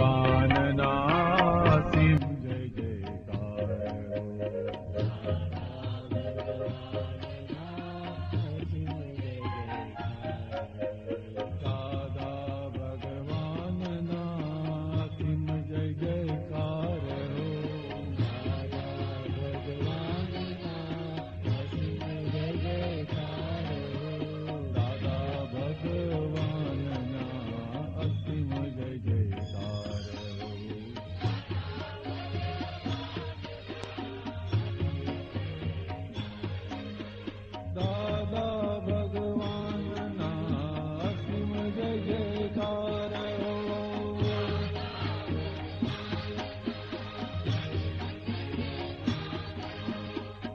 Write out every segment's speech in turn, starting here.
ભગવાનના અસીમ જય જયકાર દાદા ભગવાનના અસીમ જય જયકાર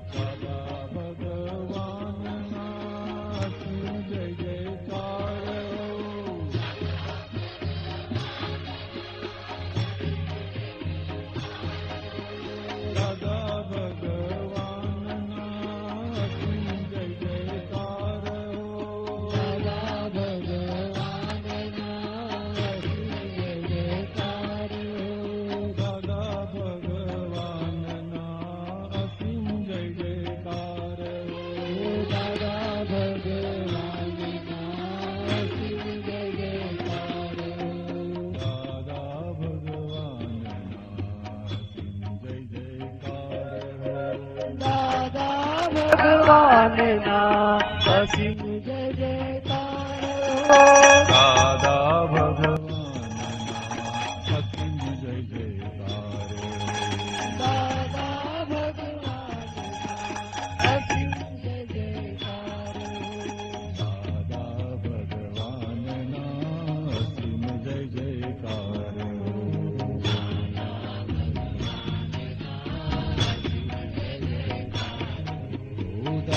દાદા ભગવાનના અસીમ જય જયકાર દાદા ભગવાનના અસીમ જય જયકાર દાદા ભગવાનના અસીમ જય જયકાર દાદા ભગવાનના અસીમ જય જયકાર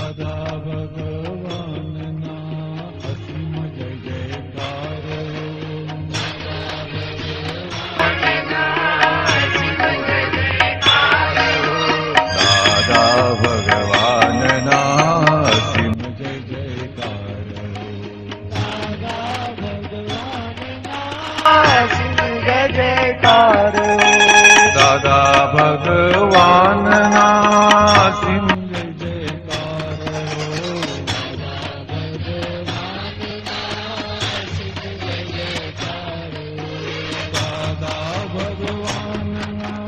દાદા ભગવાનના અસીમ જય જયકાર દાદા ભગવાનના અસીમ અસીમ જય જયકાર દાદા ભગવાનના અસીમ જય જયકાર દાદા ભગવાનના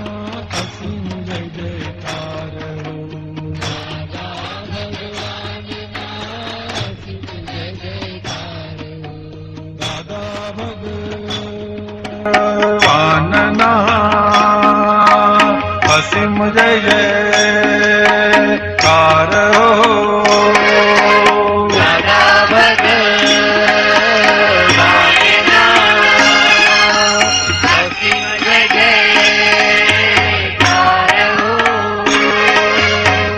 અસીમ જય જયકાર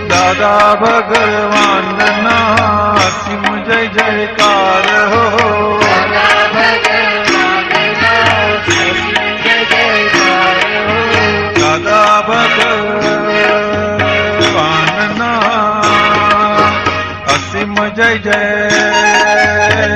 દાદા ભગવાનના અસીમ જય જયકાર દાદા ભગવાનના અસીમ જય જયકાર દાદા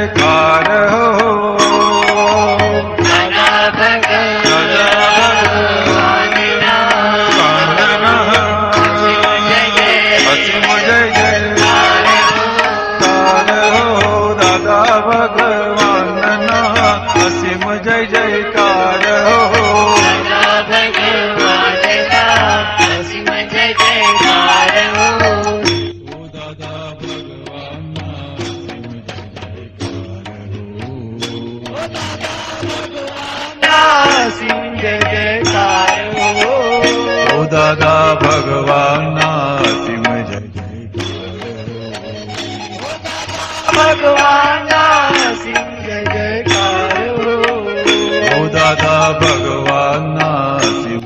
ભગવાનના અસીમ જય જયકાર દાદા ભગવાનના અસીમ જય જયકાર ભગવાનના અસીમ જય જયકાર ઓ દાદા ભગવાનના અસીમ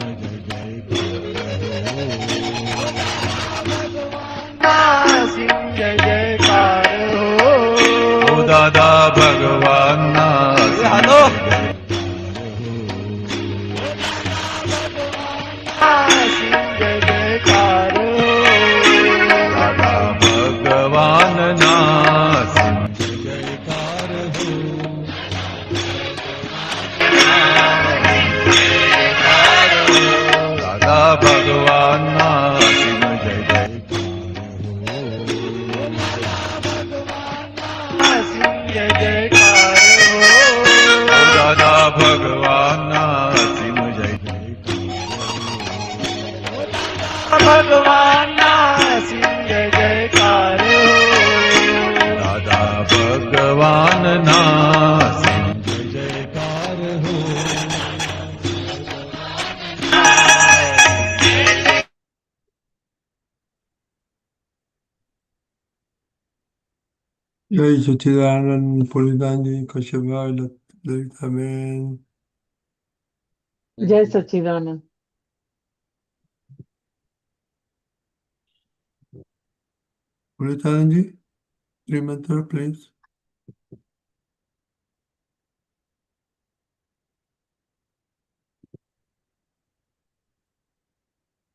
જય જયકાર ઓ દાદા ભગવાનના જયકાર હો દાદા ભગવાનના અસીમ જય જયકાર ભગવાનના અસીમ જય જયકાર હો દાદા ભગવાનના અસીમ જય જયકાર હો જય સચ્ચિદાનંદ પુલિનાનંજી કશ્યપભાઈ લલિતાબેન જય સચ્ચિદાનંદ. પુલિનાનંદજી શ્રીમંતર પ્લીઝ.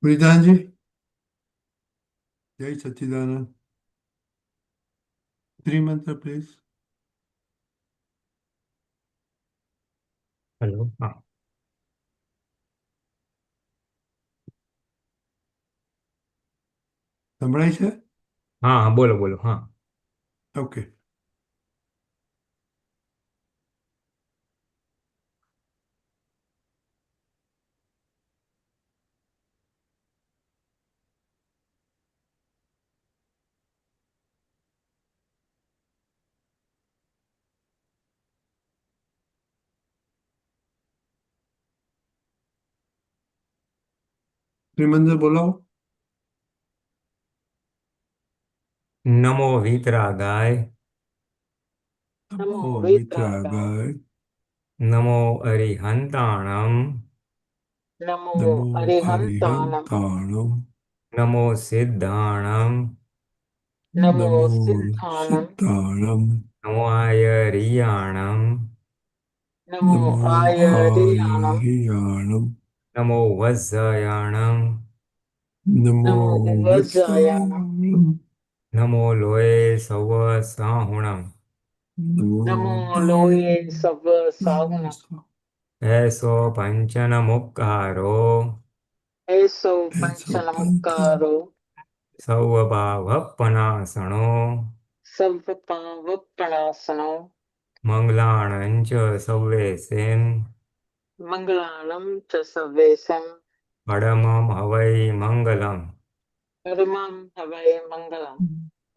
પુલિનાનંદજી જય સચ્ચિદાનંદ શ્રીમંતર પ્લીઝ. હેલો. હા, સંભળાય છે? હા હા, બોલો બોલો. હા, ઓકે. શ્રીમંતર બોલાવો. નમો વિતરાગાય, નમો નમો વિતરાગાય, વિતરાગાય, નમો અરિહંતાણમ, નમો નમો અરિહંતાણમ, હરિહંતાણમ, નમો સિદ્ધાણમ, નમો નમો સિદ્ધાણમ, સિદ્ધાણમ, નમો આયરિયાણમ, નમો નમો આયરિયાણમ, આયરિયાણમ, નમો વજ્જયાણમ, નમો નમો વજ્જાયાણમ, વત્સાયાણમ, નમો લોય સવ સાહુણમ, નમો નમો લોહે સવ સાહુણમ, એસો પંચન મુક્કારો, એસો એસો પંચમ પંચનમુક્કારો, સૌ ભાવપનાસણો, સર્વ પાવપણાસનો, મંગલાણંચ સવ્યેસેન, મંગળાણમ ચ સર્વેશમ, પડમમ હવૈ મંગલમ. પરમં હવૈ મંગલમ.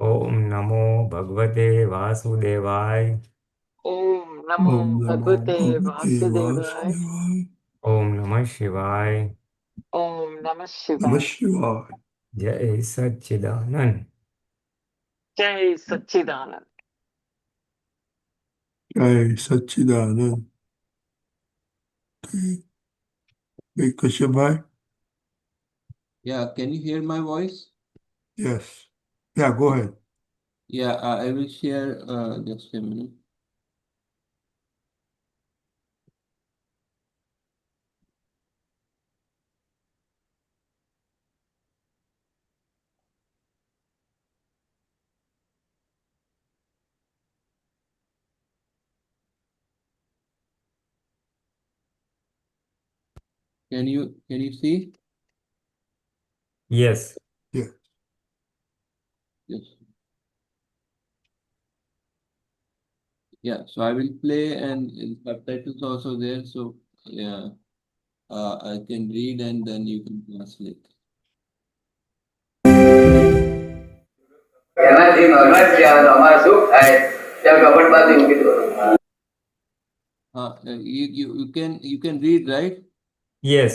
ઓમ નમો ભગવતે વાસુદેવાય. ઓમ નમો ઓમ નમો ભગવતે ભગવતે વાસુદેવાય. વાસુદેવાય. ઓમ નમઃ શિવાય. ઓમ નમઃ નમઃ શિવાય. શિવાય. જય સચ્ચિદાનંદ. જય સચ્ચિદાનંદ. જય સચ્ચિદાનંદ. કશ્યપભાઈ. Yeah, can you hear my voice? Yes. Yeah, go ahead. Yeah, I will share just a minute. Can you see? Yes. Yeah. Yes. Yeah, so I will play and subtitles also there. So yeah, I can read and then you can translate. એનાથી normal છે અમારે શું થાય ત્યાં કપટ બાજુ મૂકી દો. You can read, right? Yes.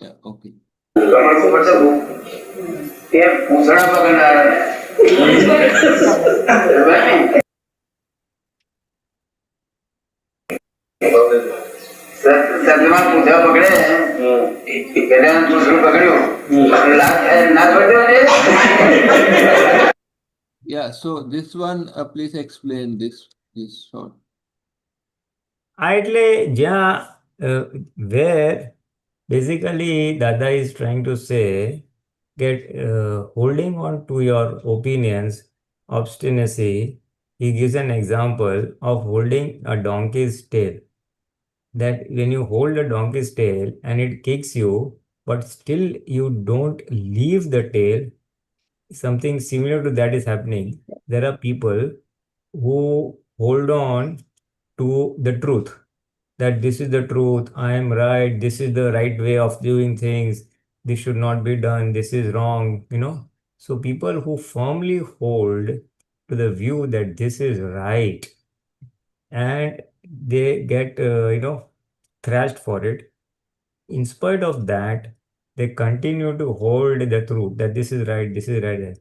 Yeah, okay. કપટ ઉપર તો તે પૂછડા પકડનારા સદમાં પૂછડા પકડે પેલા પૂછડું પકડ્યું ના છોડ્યો ને. Yeah, so this one, please explain this short. એટલે જ્યાં where basically Dada is trying to say that holding on to your opinions, obstinacy, he gives an example of holding a donkey's tail. That when you hold a donkey's tail and it kicks you, but still you don't leave the tail, something similar to that is happening. There are people who hold on to the truth, that this is the truth, I am right, this is the right way of doing things, this should not be done, this is wrong, So people who firmly hold to the view that this is right and they get, thrashed for it, in spite of that, they continue to hold the truth that this is right, this is right.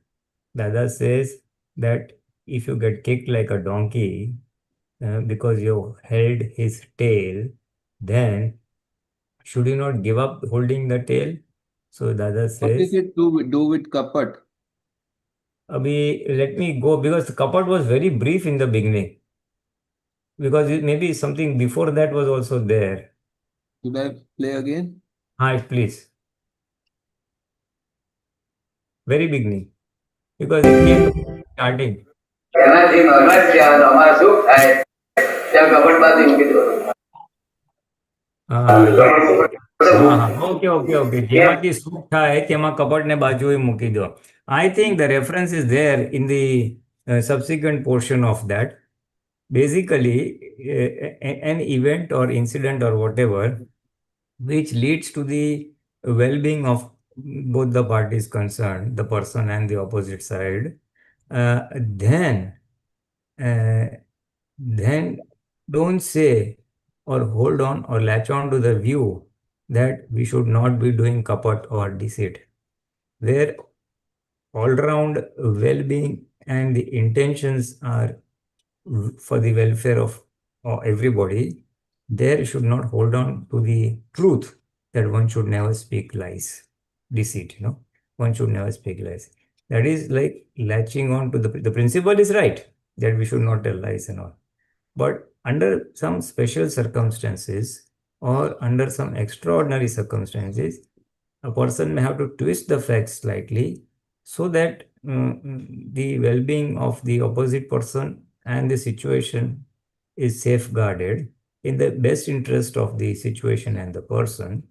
Dada says that if you get kicked like a donkey because you held his tail, then should you not give up holding the tail? So Dada What is says, it to do with kapat? Abhi, let me go because the kapat was very brief in the beginning. Because maybe something before that was also there. Should I play again? Hi, please. Very beginning. Because it came starting. એનાથી normal છે અમારે સુખ થાય ત્યાં કપટ બાંધી મૂકી દો Okay. જેમાંથી સુખ થાય તેમાં કપટને બાજુએ મૂકી દો. I think the reference is there in the subsequent portion of that. Basically, an event or incident or whatever which leads to the well-being of both the parties concerned, the person and the opposite side, then don't say or hold on or latch on to the view that we should not be doing kapat or deceit, where all-round well-being and the intentions are for the welfare of everybody. There should not hold on to the truth that one should never speak lies, deceit, one should never speak lies. That is like latching on to the principle is right that we should not tell lies and all. But under some special circumstances or under some extraordinary circumstances, a person may have to twist the facts slightly so that the well-being of the opposite person and the situation is safeguarded in the best interest of the situation and the person.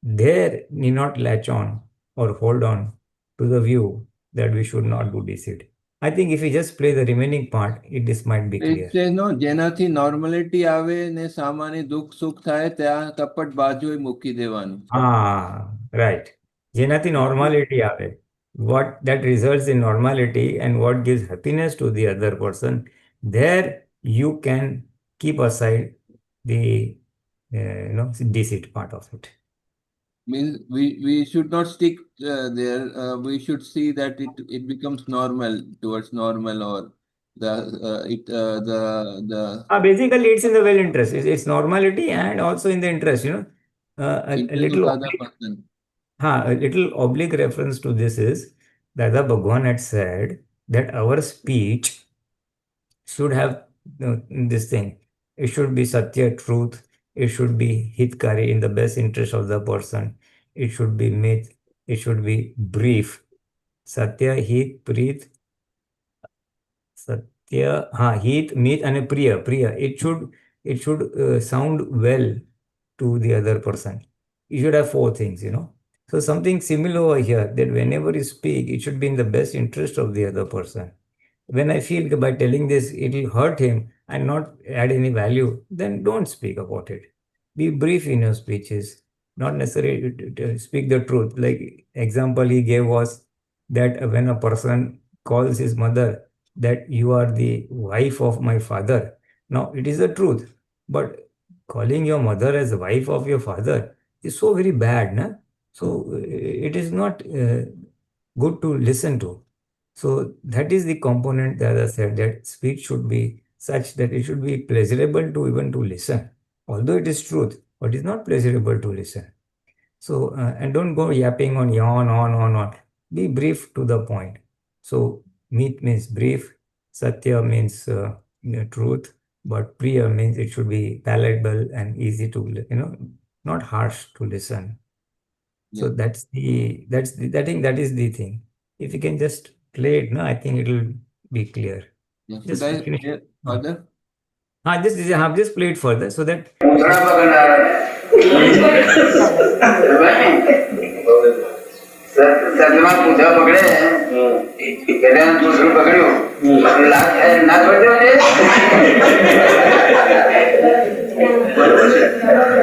There need not latch on or hold on to the view that we should not do deceit. I think if we just play the remaining part, this might be clear. It says no, જેનાથી normality આવે ને સામાન્ય દુઃખ સુખ થાય ત્યાં કપટ બાજુએ મૂકી દેવાનું. Right. જેનાથી normality આવે. What that results in normality and what gives happiness to the other person, there you can keep aside the deceit part of it. Means we should not stick there. We should see that it becomes normal towards normal or basically it's in the well interest. It's normality and also in the interest, a little a little oblique reference to this is Dada Bhagwan had said that our speech should have this thing. It should be satya, truth. It should be hitkari, in the best interest of the person. It should be myth. It should be brief. Satya, hit, preet. Satya, hit, myth, and priya. It should sound well to the other person. You should have 4 things, So something similar over here, that whenever you speak, it should be in the best interest of the other person. When I feel by telling this, it will hurt him and not add any value, then don't speak about it. Be brief in your speeches, not necessarily to speak the truth. Like example he gave was that when a person calls his mother that you are the wife of my father. Now, it is the truth, but calling your mother as the wife of your father is so very bad, na? So it is not good to listen to. So that is the component that I said, that speech should be such that it should be pleasurable to even to listen. Although it is truth, but it's not pleasurable to listen. So, and don't go yapping on, on. Be brief to the point. So, meet means brief, satya means truth, but priya means it should be palatable and easy to, not harsh to listen. So that's the I think that is the thing. If you can just play it, no, I think it will be clear. Should I play further? Just play it further so that. સત્યમાં પૂછા પકડે ગધેડાનું સૂત્રું પકડ્યું આપણે લાત થાય ના છોડી દેવા જોઈએ.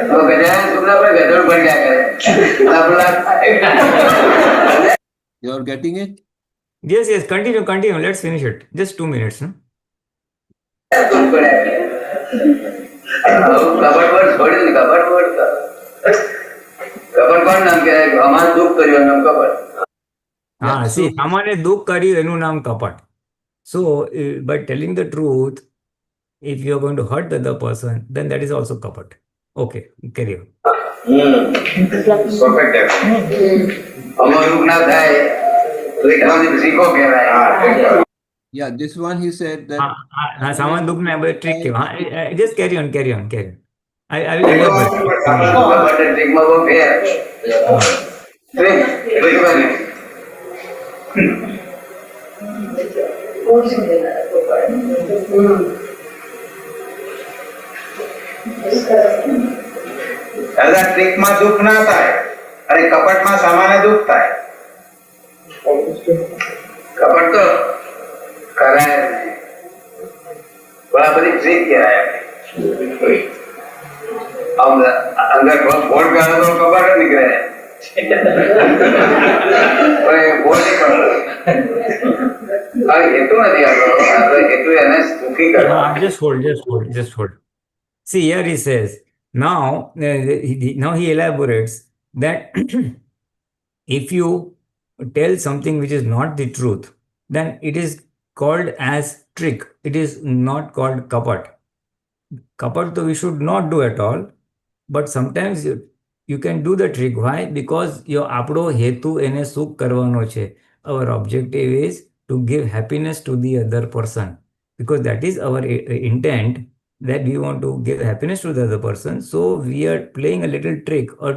તો ગધેડાના સૂત્રા પર ગધેડું ભર્યા કરે આપણે લાત થાય. You're getting it? Yes, yes, continue. Let's finish it. Just 2 minutes. No? દુઃખ પડ્યા કરે. કપટ વડ છોડી ને કપટ વડ કપટ કોણ નામ કહેવાય? અમારે દુઃખ કર્યું નામ કપટ. Ah, see, સામાન્ય દુઃખ કર્યું એનું નામ કપટ. So, by telling the truth, if you are going to hurt the other person, then that is also kapat. Okay, carry on. Perfect. અમારું દુઃખ ના થાય તો એ તમારી શીખો કહેવાય. Yeah, this one he said that. સામાન્ય દુઃખ ને trick કહેવાય. Just carry on. I will elaborate. કપટ ટ્રીકમાં બહુ ફેર. ટ્રીક એટલે શું કરે? દાદા ટ્રીકમાં દુઃખ ના થાય અને કપટમાં સામાન્ય દુઃખ થાય. કપટ તો કરાય જ નહીં. પણ આ બધી ટ્રીક કહેવાય. આમ અંદર બોર્ડ કાઢો તો કપટ જ નીકળે. પણ એ બોર્ડ નહીં કાઢો. આ હેતુ નથી આપણો. આપણે હેતુ એને સુખી કરવા. Just hold. See, here he says, now he elaborates that if you tell something which is not the truth, then it is called as trick. It is not called kapat. Kapat though we should not do at all, but sometimes you can do the trick. Why? Because your apro hetu ene sukh karvano che. Our objective is to give happiness to the other person, because that is our intent, that we want to give happiness to the other person. So we are playing a little trick or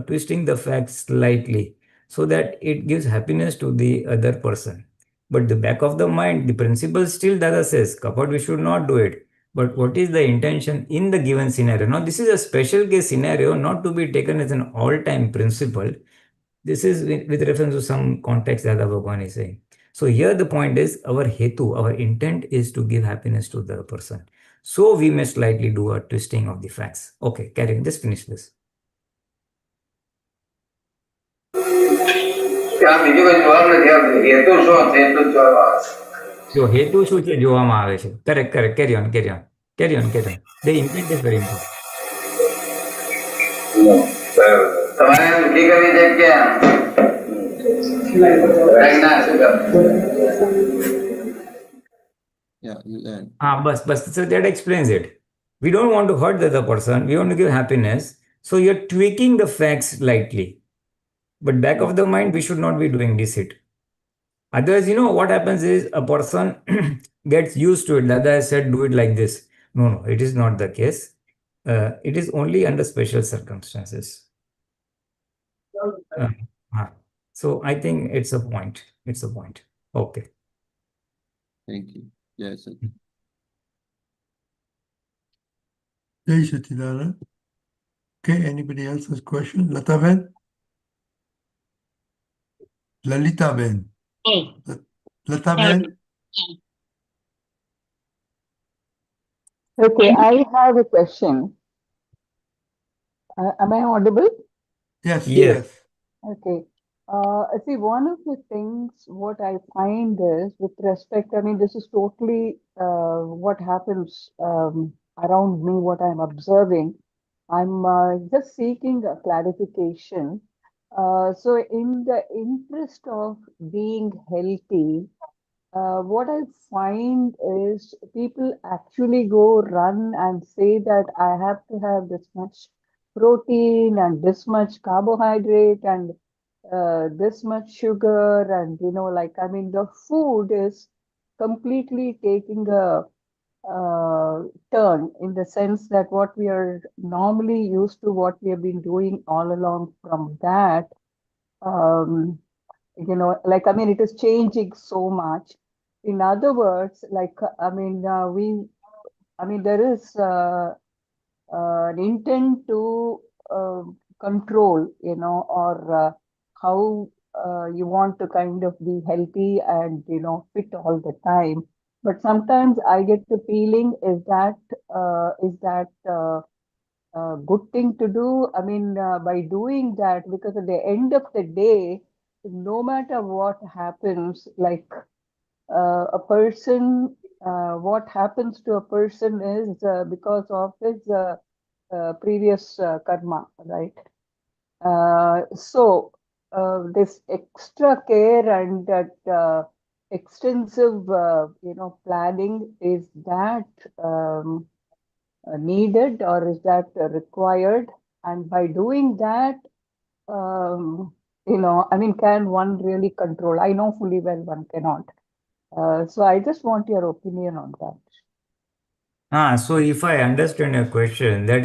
twisting the facts slightly so that it gives happiness to the other person. But the back of the mind, the principle still Dada says, kapat we should not do it. But what is the intention in the given scenario? Now this is a special case scenario, not to be taken as an all-time principle. This is with reference to some context Dada Bhagwan is saying. So here the point is our hetu, our intent is to give happiness to the person. So we may slightly do a twisting of the facts. Okay, carry on. Just finish this. ત્યાં બીજું કોઈ જવાબ નથી આપતો. હેતુ શું છે એટલું જ જવાબ આવે છે. So hetu શું છે જોવામાં આવે છે. Correct. Carry on. The intent is very important. તમારે સુખી કરવી છે કે પ્રજ્ઞા શું કરવી? Yeah, you learn. Bus. So that explains it. We don't want to hurt the other person. We want to give happiness. So you're tweaking the facts slightly. But back of the mind, we should not be doing deceit. Otherwise, what happens is a person gets used to it. Dada has said, do it like this. No, it is not the case. It is only under special circumstances. So I think it's a point. Okay. Thank you. Yes, sir. Jai Satchidanand. Okay, anybody else has question? Lata Ben? Lalita Ben? Lata Ben? Okay, I have a question. Am I audible? Yes. Okay. See, one of the things what I find is with respect, this is totally what happens around me, what I'm observing. I'm just seeking a clarification. So in the interest of being healthy, what I find is people actually go run and say that I have to have this much protein and this much carbohydrate and this much sugar, and the food is completely taking a turn in the sense that what we are normally used to, what we have been doing all along from that, it is changing so much. In other words, there is an intent to control, or how you want to kind of be healthy and fit all the time. But sometimes I get the feeling is that good thing to do? I mean, by doing that, because at the end of the day, no matter what happens, like a person, what happens to a person is because of his previous karma, right? So this extra care and that extensive, planning, is that needed or is that required? And by doing that, I mean, can one really control? I know fully well one cannot. So I just want your opinion on that. So if I understand your question, that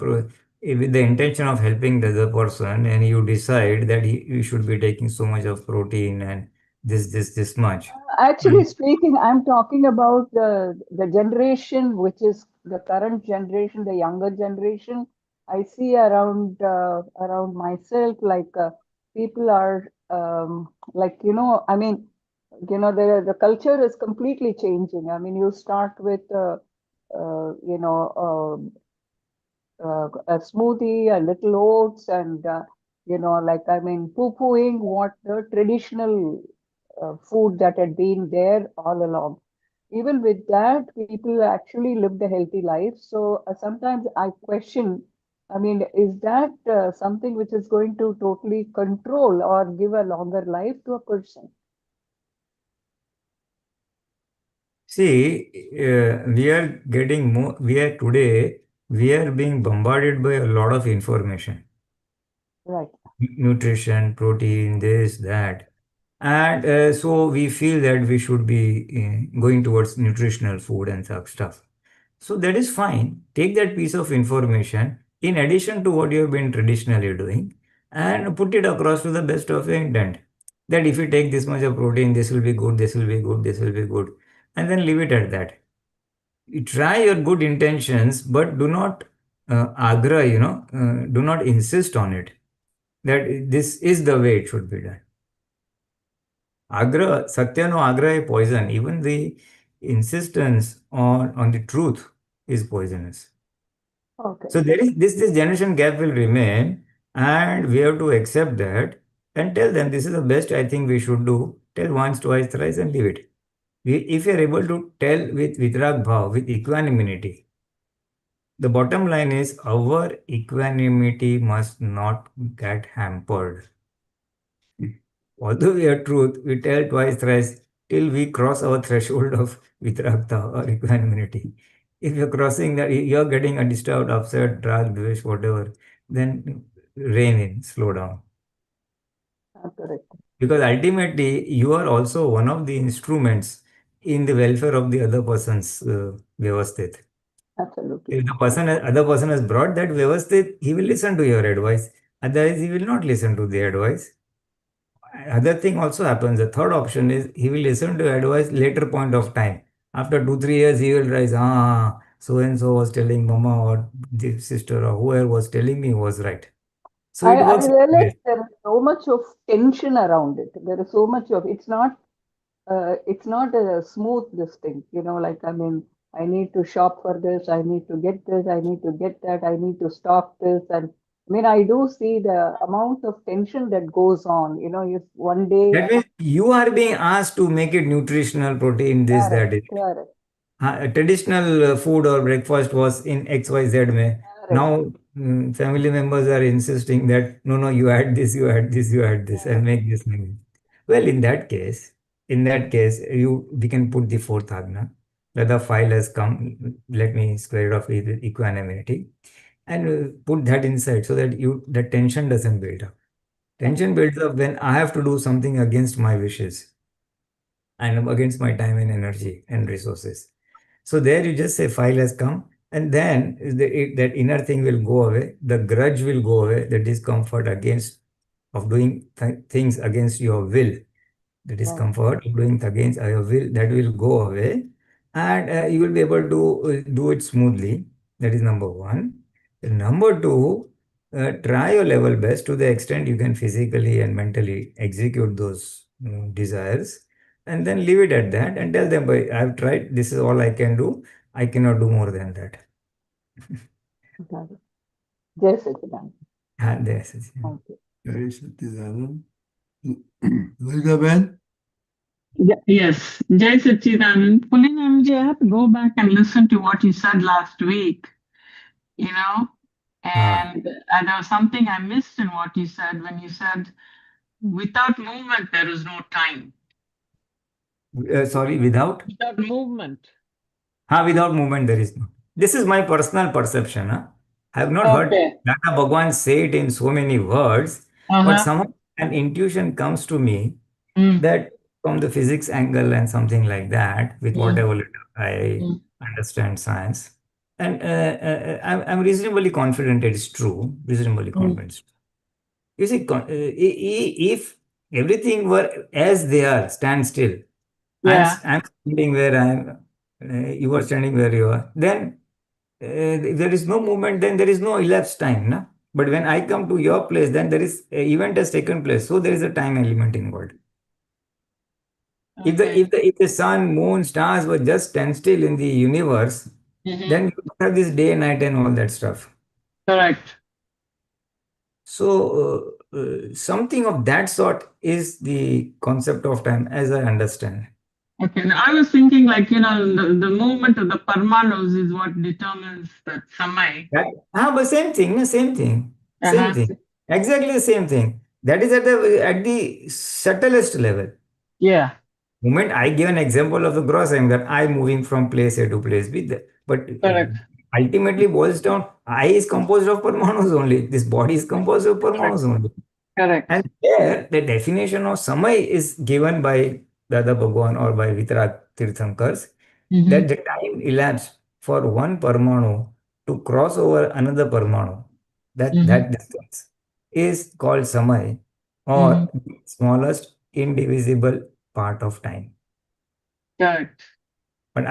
with the intention of helping the other person, and you decide that you should be taking so much of protein and this much. Actually speaking, I'm talking about the generation, which is the current generation, the younger generation. I see around myself, like people are like I mean, the culture is completely changing. I mean, you start with uh, you know a smoothie, a little oats, and like I mean, poo-pooing what the traditional food that had been there all along. Even with that, people actually lived a healthy life. So sometimes I question. I mean, is that something which is going to totally control or give a longer life to a person? See, we are getting more. We are being bombarded by a lot of information, Right. nutrition, protein, this, that. And so we feel that we should be going towards nutritional food and such stuff. So that is fine. Take that piece of information in addition to what you have been traditionally doing and put it across to the best of your intent. That if you take this much of protein, this will be good, this will be good, this will be good. And then leave it at that. You try your good intentions, but do not do not insist on it. That this is the way it should be done. Agra, Satya no Agra is poison. Even the insistence on the truth is poisonous. Okay. So there is this generation gap will remain, and we have to accept that and tell them this is the best I think we should do. Tell once, twice, thrice, and leave it. If you are able to tell with vitrag bhav, with equanimity, the bottom line is our equanimity must not get hampered. Although we are truth, we tell twice, thrice till we cross our threshold of vitragta or equanimity. If you're crossing that, you're getting a disturbed, upset, drag, dvesh, whatever, then rein in, slow down. Correct. Because ultimately, you are also one of the instruments in the welfare of the other person's Vyavasthit. Absolutely. If the other person has brought that Vyavasthit, he will listen to your advice. Otherwise, he will not listen to the advice. Other thing also happens. The third option is he will listen to advice later point of time. After 2, 3 years, he will realize, so and so was telling mama or the sister or whoever was telling me was right. So it I works. realize there is so much of tension around it. There is so much of it's not a smooth this thing, like I mean, I need to shop for this, I need to get this, I need to get that, I need to stock this. And I mean, I do see the amount of tension that goes on, if one day. That means you are being asked to make it nutritional, protein, this, Correct, that. Is. correct, Traditional food or breakfast was in XYZ way. correct, Now family members are insisting that no, you add this, you add this, you add this, and correct. make this. Make this. Well, in that case, we can put the fourth agna. That the file has come. Let me square it off with equanimity, and put that inside so that the tension doesn't build up. Tension builds up when I have to do something against my wishes and against my time and energy and resources. So there you just say file has come, and then that inner thing will go away, the grudge will go away, the discomfort against of doing things against your will, the Right. discomfort of doing against your will, that will go away, and you will be able to do it smoothly. That is number one. Number two, try your level best to the extent you can physically and mentally execute those desires, and then leave it at that and tell them, I've tried, this is all I can do. I cannot do more than that. Got it. Jai Satchidanand. Yes, yes, yeah. Thank you. Jai Satchidanand. Elizabeth? Yes, Jai Satchidanand. Pulinanandji, I have to go back and listen to what you said last week, and there was something I missed in what you said when you said, without movement, there is no time. Sorry, without? Without movement. Without movement, there is no. This is my personal perception. I have not heard Dada Bhagwan say it in so many words, but somehow an intuition comes to me that from the physics angle and something like that, with whatever little I understand science, and I'm reasonably confident it is true. Reasonably confident. You see, if everything were as they are, stand still. I'm standing where you are standing where you are. Then if there is no movement, then there is no elapsed time. No? But when I come to your place, then there is an event has taken place. So there is a time element involved. If the sun, moon, stars were just stand still in the universe, then you don't have this day, night, and all that stuff. Correct. So something of that sort is the concept of time, as I understand. Okay, now I was thinking the movement of the Parmanus is what determines that samai. But same thing. Exactly the same thing. That is at the subtlest level. Yeah. Moment I give an example of the gross, I'm that I moving from place A to place B. But ultimately boils down, I is composed of Parmanus only. This body is composed of Parmanus only. Correct. And there, the definition of samai is given by Dada Bhagwan or by Vitarag Tirthankars, that the time elapsed for one Parmanu to cross over another Parmanu, that distance is called samai, or the smallest indivisible part of time. Correct. But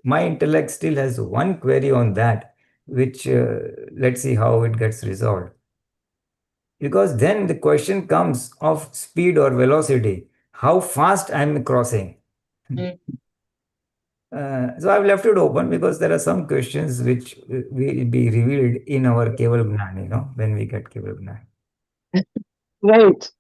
my intellect still has one query on that, which let's see how it gets resolved. Because then the question comes of speed or velocity, how fast I'm crossing. So I've left it open because there are some questions which will be revealed in our Keval Gnan, when we get Keval Gnan. Right.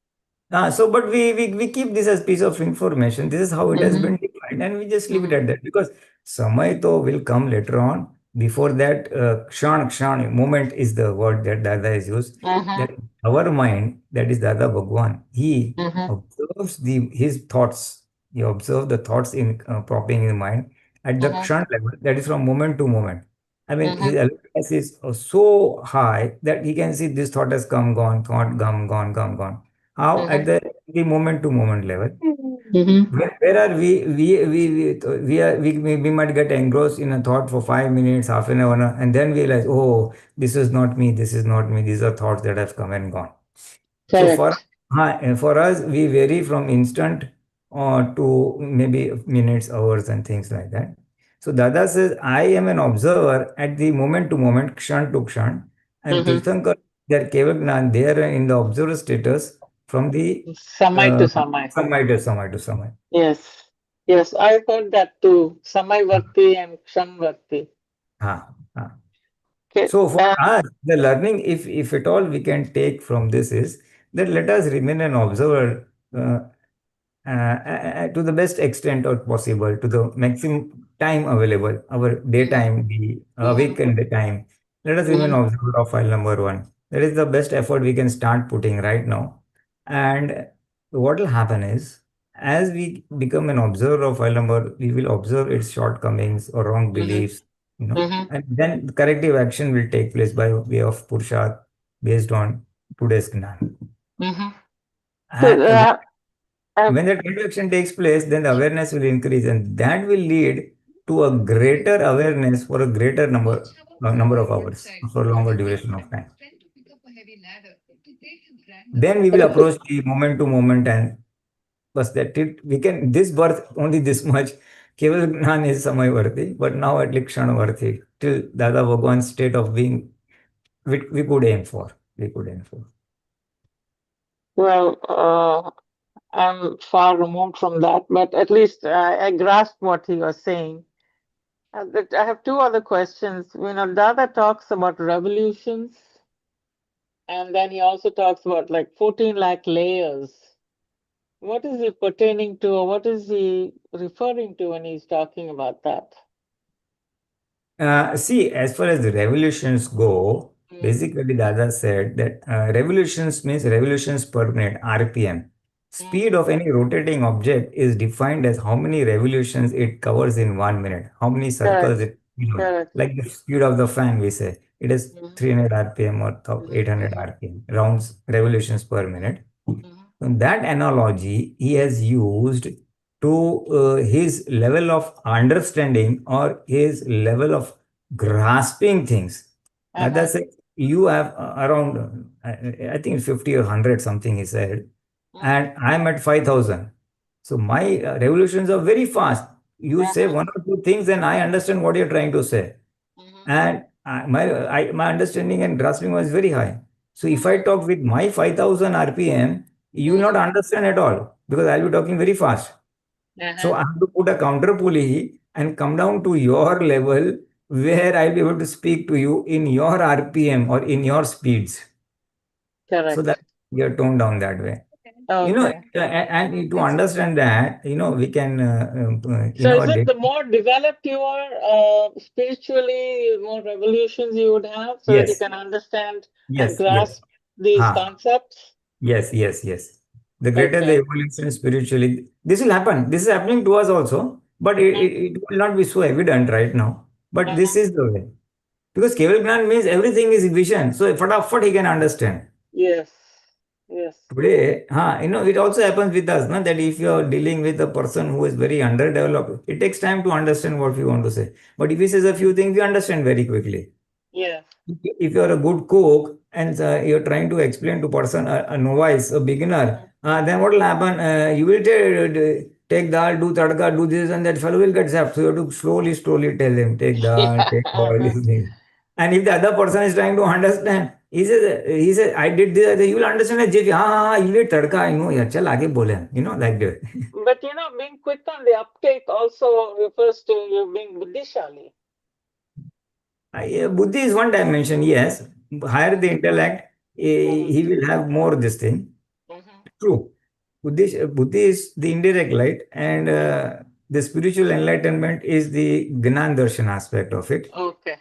But we keep this as piece of information. This is how it has been defined, and we just leave it at that, because samay to will come later on. Before that, kshan, moment is the word that Dada has used. That our mind, that is Dada Bhagwan, he observes his thoughts. He observes the thoughts in propping in the mind at the kshan level, that is from moment to moment. I mean, his awareness is so high that he can see this thought has come, gone, thought, gone. How at the moment to moment level. Where are we might get engrossed in a thought for 5 minutes, half an hour, and then realize, oh, this is not me, these are thoughts that have come and gone. Correct. So for us, we vary from instant to maybe minutes, hours, and things like that. So Dada says, I am an observer at the moment to moment, kshan to kshan, and Tirthankar, their Keval Gnan, they are in the observer status from the Samai to samai. Samai to samai. Yes, I heard that too. Samai Varti and Kshan Varti. Okay. So for us, the learning, if at all we can take from this, is that let us remain an observer to the best extent or possible, to the maximum time available, our daytime, the weekend time. Let us remain observer of file number 1. That is the best effort we can start putting right now. And what will happen is, as we become an observer of file number, we will observe its shortcomings or wrong beliefs, and then corrective action will take place by way of Purusharth based on today's Gnan. When that corrective action takes place, then the awareness will increase, and that will lead to a greater awareness for a greater number of hours, for a longer duration of time. Then we will approach the moment to moment, and plus that we can this birth only this much. Keval Gnan is samay varti, but now at least kshan varti, till Dada Bhagwan's state of being we could aim for. we could infer. Well, I'm far removed from that, but at least I grasped what he was saying. I have two other questions. Dada talks about revolutions, and then he also talks about like 14 lakh layers. What is he pertaining to, or what is he referring to when he's talking about that? See, as far as the revolutions go, basically Dada said that revolutions means revolutions per minute, RPM. Speed of any rotating object is defined as how many revolutions it covers in 1 minute, how many circles Correct. Correct. like the speed of the fan, we say it is 300 RPM or 800 RPM, rounds revolutions per minute. In that analogy, he has used to his level of understanding or his level of grasping things. Dada said, you have around, I think 50 or 100 something, he said, and I'm at 5,000. So my revolutions are very fast. You say one or two things, and I understand what you're trying to say. And my understanding and grasping was very high. So if I talk with my 5,000 RPM, you will not understand at all because I'll be talking very fast. So I have to put a counter pulley and come down to your level where I'll be able to speak to you in your RPM or in your speeds. Correct. So that you're toned down that way. Okay. And to understand that, we can, So is it the more developed you are spiritually, more revolutions you would have so that you yes, can understand and yes, grasp these Ha. concepts? Yes. The greater the Okay. evolution spiritually, this will happen. This is happening to us also, but it will not be so evident right now. But this is the way. Because Keval Gnan means everything is vision. So fatafat he can understand. Yes. Yes. Today, it also happens with us, that if you are dealing with a person who is very underdeveloped, it takes time to understand what we want to say. But if he says a few things, we understand very quickly. Yeah. If you're a good cook and you're trying to explain to person, a novice, a beginner, then what will happen? You will take dal, do tadka, do this, and that fellow will get zapped. So you have to slowly tell him, take dal, take all these things. And if the other person is trying to understand, he says, I did this, you will understand that, you did tadka, I know, yeah, chal, aage bole, like that. But being quick on the uptake also refers to you being buddhishali. Buddhi is one dimension, yes. Higher the intellect, he will have more this thing. True. Buddhi is the indirect light, and the spiritual enlightenment is the Gnan Darshan aspect of it. Okay.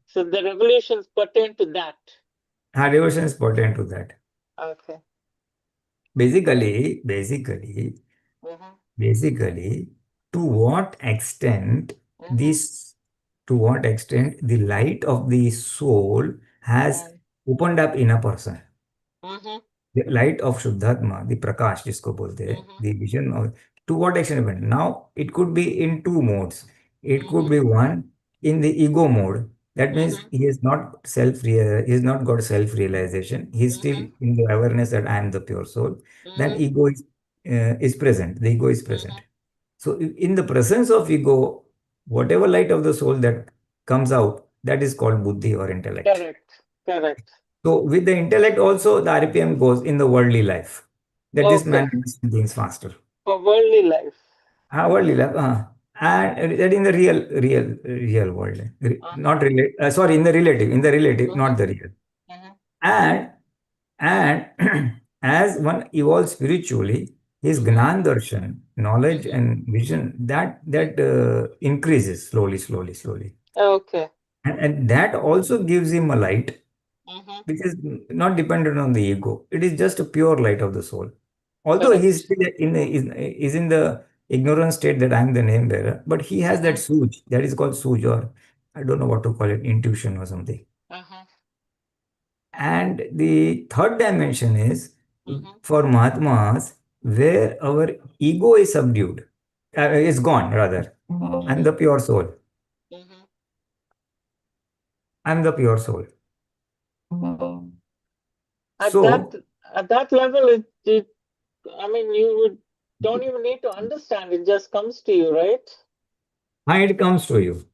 So the revelations pertain to that. Devotion is pertinent to that. Okay. Basically, to what extent the light of the soul has opened up in a person. The light of Shudhdhatma, the Prakash, jisko bolte hai, the vision of, to what extent? Now, it could be in two modes. It could be one in the ego mode. That means he is not he has not got self-realization. He is still in the awareness that I am the pure soul. Then ego is present. The ego is present. So in the presence of ego, whatever light of the soul that comes out, that is called buddhi or intellect. Correct. So with the intellect also, the RPM goes in the worldly life. That this man understands things faster. For worldly life. Worldly life. And that in the real world. Not related. Sorry, in the relative, not the real. And as one evolves spiritually, his Gnan Darshan, knowledge and vision, that increases slowly. Okay. And that also gives him a light, which is not dependent on the ego. It is just a pure light of the soul. Although he is still is in the ignorant state that I am the name bearer, but he has that suj, that is called suj, or I don't know what to call it, intuition or something. And the third dimension is for Mahatmas, where our ego is subdued, is gone rather. I'm the pure soul. I'm the pure soul. At that level, you don't even need to understand. It just comes to you, right? It comes to you.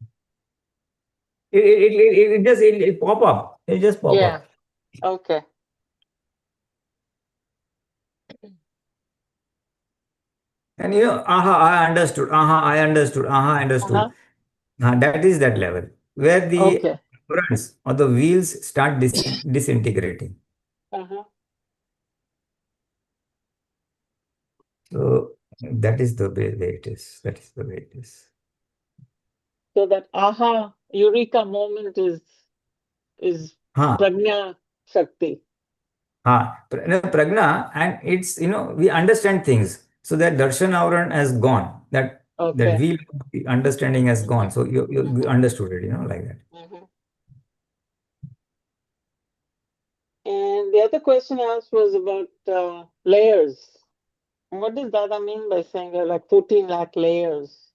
It pop up. It just pop Yeah. up. Okay. And I understood. I understood. I understood. That is that level where the Okay. fronts or the wheels start disintegrating. Uh-huh. So that is the way it is. That is the way it is. So that aha eureka moment is Ha, Pragna Shakti. Pragna, and it's we understand things. So that darshan avran has gone. That Okay. wheel of the understanding has gone. So you Mhm. understood it, like that. Mhm. And the other question I asked was about layers. What does Dada mean by saying there are like 14 lakh layers?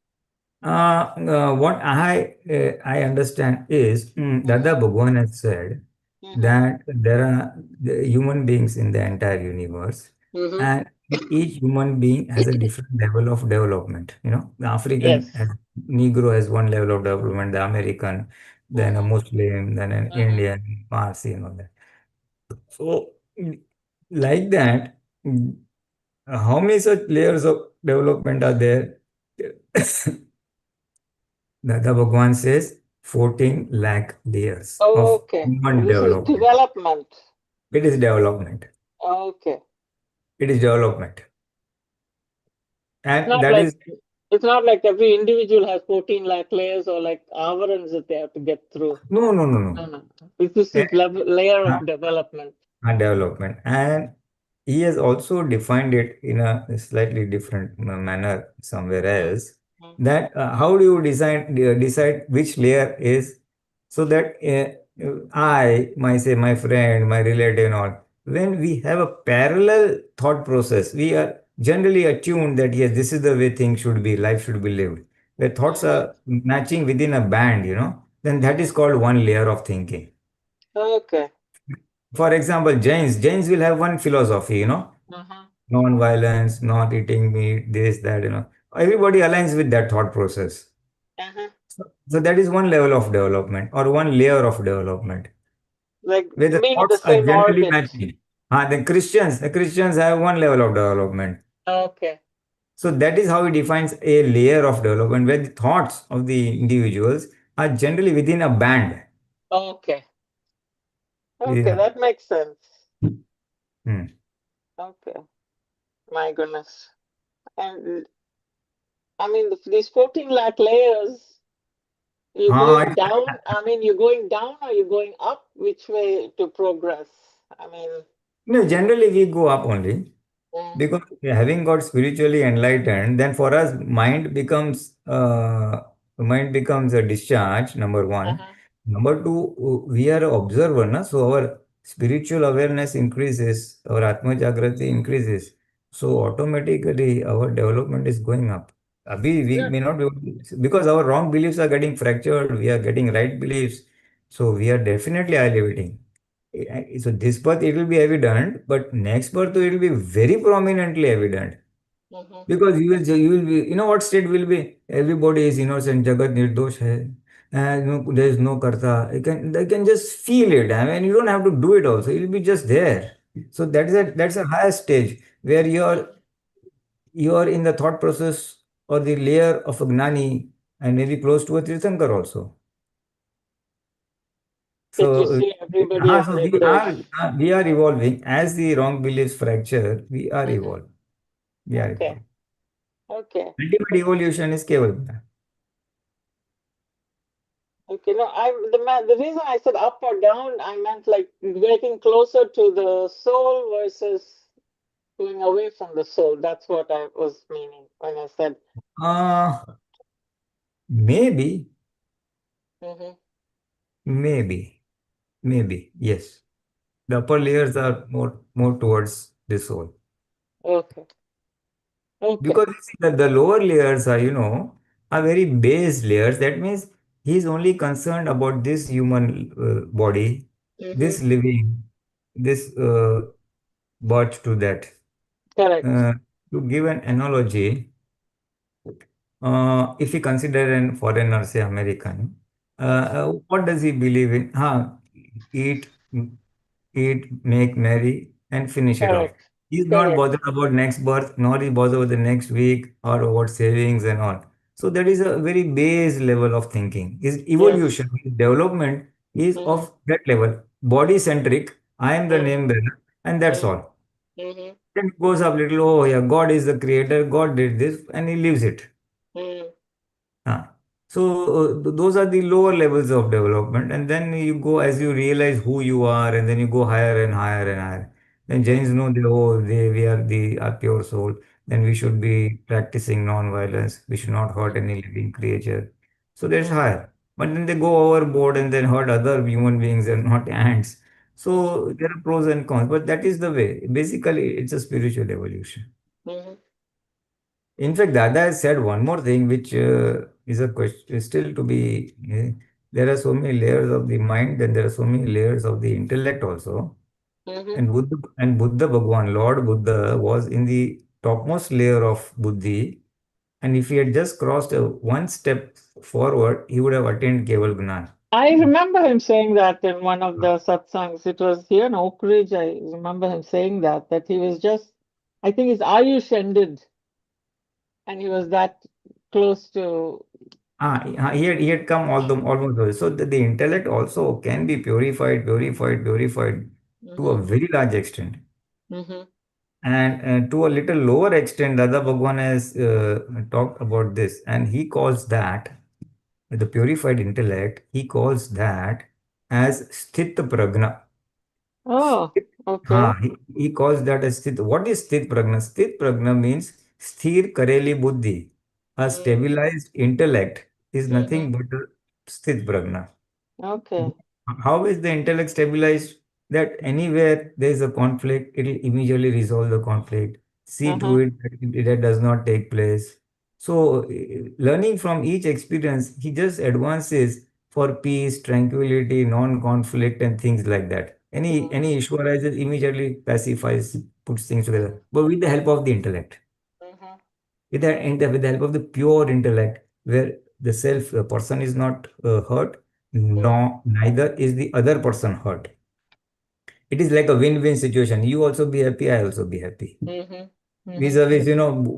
What I understand is Dada Bhagwan has said Mm-hmm. that there are the human beings in the entire universe, Mm-hmm. and each human being has a different level of development. The Yes. Negro has one level of development, the American, then a Mm-hmm. Muslim, then an Mm-hmm. Indian, Parsi, and all that. So, like that, how many such layers of development are there? Dada Bhagwan says 14 lakh layers of Okay. human This is development. development. It is development. Okay. It is development. It's And not that like is, it's not like every individual has 14 lakh layers or like avarans that they have to get through. no, no, no, No, no. no. This is layer of development. And development. And he has also defined it in a slightly different manner somewhere else. Mm-hmm. That how do you decide which layer is so that my friend, my relative, and all, when we have a parallel thought process, we are generally attuned that yes, this is the way things should be, life should be lived. Where thoughts Mm-hmm. are matching within a band, then that is called one layer of thinking. Okay. For example, Jains will have one philosophy, Mm-hmm. non-violence, not eating meat, this, that, Everybody aligns with that thought process. Uh-huh. So that is one level of development or one layer of development Like where the being in the thoughts are same generally orbit. matching. The Christians have one level of development. Okay. So that is how he defines a layer of development where the thoughts of the individuals are generally within a band. Okay. Okay, Yeah. that makes sense. Hmm. Okay. My goodness. And I mean, these 14 lakh layers, you're Ah, going down. I mean, you're going down or you're going up? Which way to progress? I mean, no, generally we go up only. mm, Because having got spiritually enlightened, then for us mind becomes a discharge. Number one. uh-huh. Number two, we are an observer, na? So our spiritual awareness increases, our Atma Jagrati increases. So automatically our development is going up. We Yeah. may not be because our wrong beliefs are getting fractured. We are getting right beliefs. So we are definitely elevating. So this birth it will be evident, but next birth it will be very prominently evident Mm-hmm. because you will be what state will be everybody is innocent, Jagat Nirdosh hai, and there is no karta. They can just feel it. I mean you don't have to do it also. It will be just there. So that's a higher stage where you are in the thought process or the layer of a gnani and maybe close to a Tirthankar also. That you So, see everybody as so we Nirdosh. are we are evolving as the wrong beliefs fracture. We are Mm-hmm. evolving. We are Okay. evolving. Okay. Ultimate evolution is Keval. Okay. No, the reason I said up or down, I meant like getting closer to the soul versus going away from the soul. That's what I was meaning when I said. Uh, maybe, Mm-hmm. maybe, maybe. Yes, the upper layers are more towards the soul Okay. Okay. because you see that the lower layers are very base layers. That means he's only concerned about this human body, Mm-hmm. this living, this birth to that. Correct. Uh, to give an analogy, if we consider a foreigner, say American, Mm-hmm. what does he believe in? eat, eat, make merry, and finish it off. Correct. He's not Correct. bothered about next birth, nor is bothered with the next week or about savings and all. So that is a very base level of thinking. His Yes. evolution, his development is Mm-hmm. of that level. Body centric. I am the name Mm-hmm. bearer, and that's Mm-hmm. all. Mm-hmm. Then it goes up little. Oh yeah, God is the creator. God did this, and he leaves it. Mm-hmm. Ah. So those are the lower levels of development, and then you go as you realize who you are, and then you go higher and higher and higher. Then Jains know that oh, we are the our pure soul. Then we should be practicing non-violence. We should not hurt any living creature. So that's higher. But then they go overboard and then hurt other human beings and not ants. So there are pros and cons, but that is the way. Basically, it's a spiritual evolution. Mm-hmm. In fact, Dada has said one more thing, which is a question still to be. There are so many layers of the mind, and there are so many layers of the intellect also. Mm-hmm. And Buddha Bhagwan, Lord Buddha, was in the topmost layer of Buddhi. And if he had just crossed one step forward, he would have attained Keval Gnan. I remember him saying that in one of the satsangs. It was here in Oak Ridge. I remember him saying that he was just, I think his Ayush ended, and he was that close to. He had come almost there. So the intellect also can be purified to a Mm-hmm. very large extent. Mm-hmm. And to a little lower extent, Dada Bhagwan has talked about this, and he calls that the purified intellect, he calls that as Sthit Pragna. Oh, Sthit- okay. he calls that as Sthit. What is Sthit Pragna? Sthit Pragna means Sthir Kareli Buddhi. A stabilized intellect is Mm-hmm. nothing but a Sthit Pragna. Okay. How is the intellect stabilized? That anywhere there is a conflict, it will immediately resolve the conflict. See to Uh-huh. it that that does not take place. So, learning from each experience, he just advances for peace, tranquility, non-conflict, and things like that. Any issue arises, immediately pacifies, puts things together, but with the help of the intellect, Mm-hmm. with the help of the pure intellect, where the self, the person is not hurt, no, neither is the other person hurt. It is like a win-win situation. You also be happy, I also be happy. Mm-hmm. Mm-hmm. Vis-a-vis,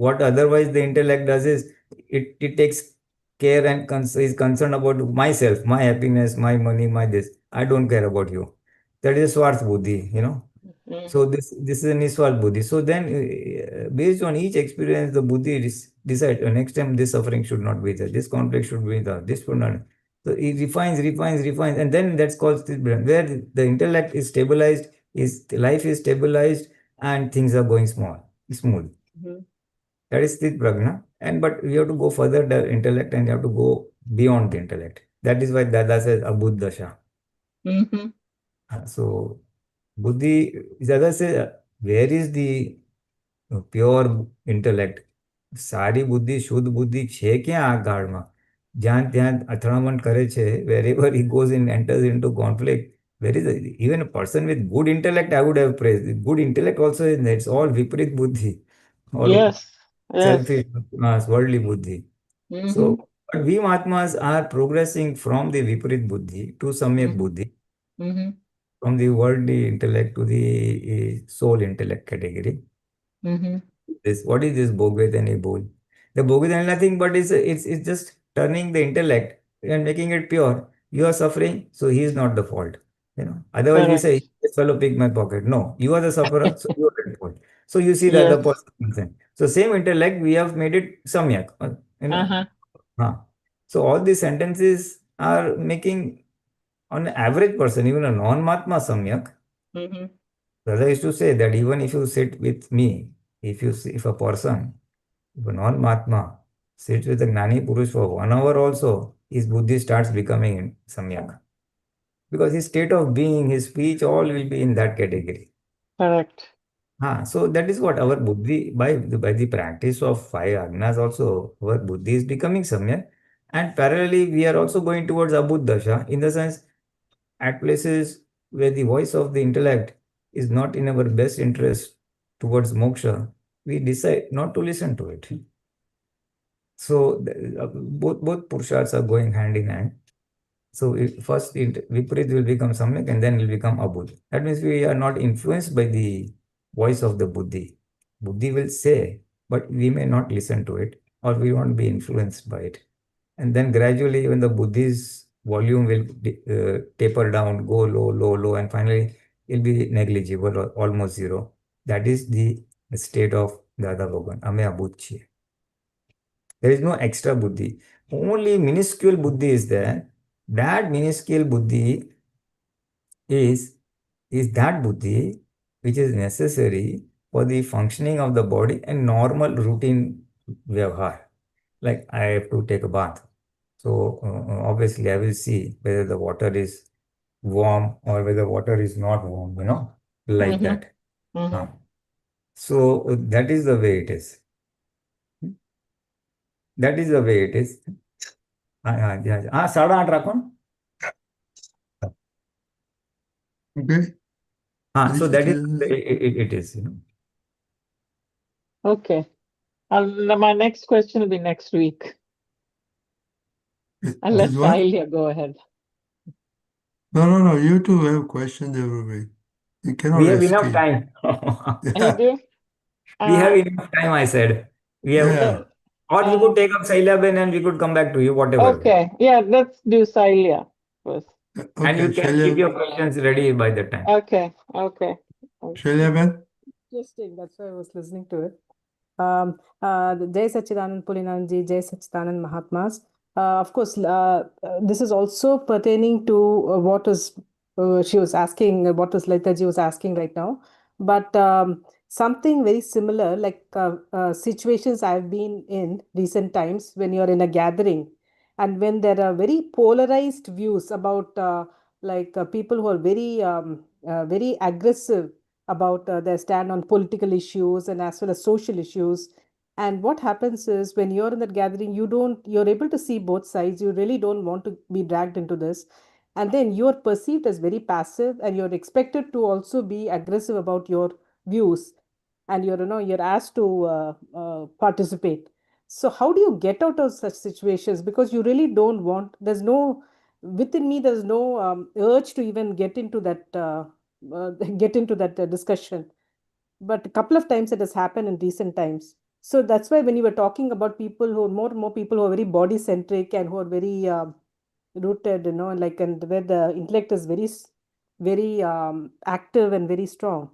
what otherwise the intellect does is it takes care and is concerned about myself, my happiness, my money, my this. I don't care about you. That is Swarth Buddhi. So Mm-hmm. this is a Niswal Buddhi. So then, based on each experience, the Buddhi decide next time this suffering should not be there, this conflict should be there, this should not. So it refines, and then that's called Sthit Pragna, where the intellect is stabilized, is life is stabilized, and things are going smooth. Mm-hmm. That is Sthit Pragna. And but we have to go further the intellect, and you have to go beyond the intellect. That is why Dada says Abud Dasha. Mm-hmm. So Buddhi, Dada says, where is the pure intellect સારી બુદ્ધિ શુદ્ધ બુદ્ધિ છે ક્યાં આ કાળમાં જ્યાં ત્યાં અથડામણ કરે છે wherever he goes in enters into conflict there is even a person with good intellect I would have praised good intellect also is it's all viparit buddhi or Yes. Yes. selfish worldly buddhi so Mm-hmm. but we Mahatmas are progressing from the viparit buddhi to samyak Mm-hmm. buddhi Mm-hmm. from the worldly intellect to the soul intellect category. Mm-hmm. This what is this Bhogvet and bowl? The Bhogvet is nothing but it's just turning the intellect and making it pure. You are suffering, so he is not the fault. Otherwise we say Correct. this fellow picked my pocket. No, you are the sufferer, so you are the fault. So you see the other Yes. person concerned. So same intellect, we have made it samyak. You know. Uh-huh. Huh. So all these sentences are making on an average person, even a non-matma samyak. Mm-hmm. Brother used to say that even if you sit with me, if a person, if a non-Mahatma sits with a Gnani Purush for 1 hour also, his buddhi starts becoming in samyak. Because his state of being, his speech, all will be in that category. Correct. So that is what our buddhi, by the practice of 5 agnas also, our buddhi is becoming samyak. And parallelly, we are also going towards abud dasha, in the sense, at places where the voice of the intellect is not in our best interest towards moksha, we decide not to listen to it. So both Purusharths are going hand in hand. So first Viparit will become Samyak and then it will become Abudh. That means we are not influenced by the voice of the Buddhi. Buddhi will say, but we may not listen to it or we won't be influenced by it. And then gradually when the Buddhi's volume will taper down, go low, low, low, and finally it will be negligible or almost zero. That is the state of Dada Bhagwan. Ame Abudh Chiye. There is no extra buddhi. Only minuscule buddhi is there. That minuscule buddhi is that buddhi which is necessary for the functioning of the body and normal routine vyavhar. Like I have to take a bath. So obviously I will see whether the water is warm or whether water is not warm, like that. So that is the way it is. That is the way it is. साढ़े आठ रखो. Okay. So that is it is. Okay. My next question will be next week. I'll let Is what? Sailia go ahead. No. You two have questions every week. You cannot We have escape. enough time. You do? We have enough time, I said. We have, Yeah. or we could take up Sailabhen and we could come back to you, whatever. Okay. Yeah, let's do Sailia first. And you Okay. can keep your questions ready by the time. Okay. Shalyaben? Interesting. That's why I was listening to it. Jai Satchidanand Pulinanandji, Jai Satchidanand Mahatmas. Of course, this is also pertaining to what is she was asking, what is Litaji was asking right now. But something very similar, like situations I've been in recent times when you're in a gathering and when there are very polarized views about people who are very aggressive about their stand on political issues and as well as social issues. And what happens is when you're in that gathering, you're able to see both sides. You really don't want to be dragged into this. And then you're perceived as very passive and you're expected to also be aggressive about your views. And you're asked to participate. So how do you get out of such situations? Because you really don't want, within me, there's no urge to even get into that discussion. But a couple of times it has happened in recent times. So that's why when you were talking about people who are more people who are very body centric and who are very rooted, and where the intellect is very active and very strong.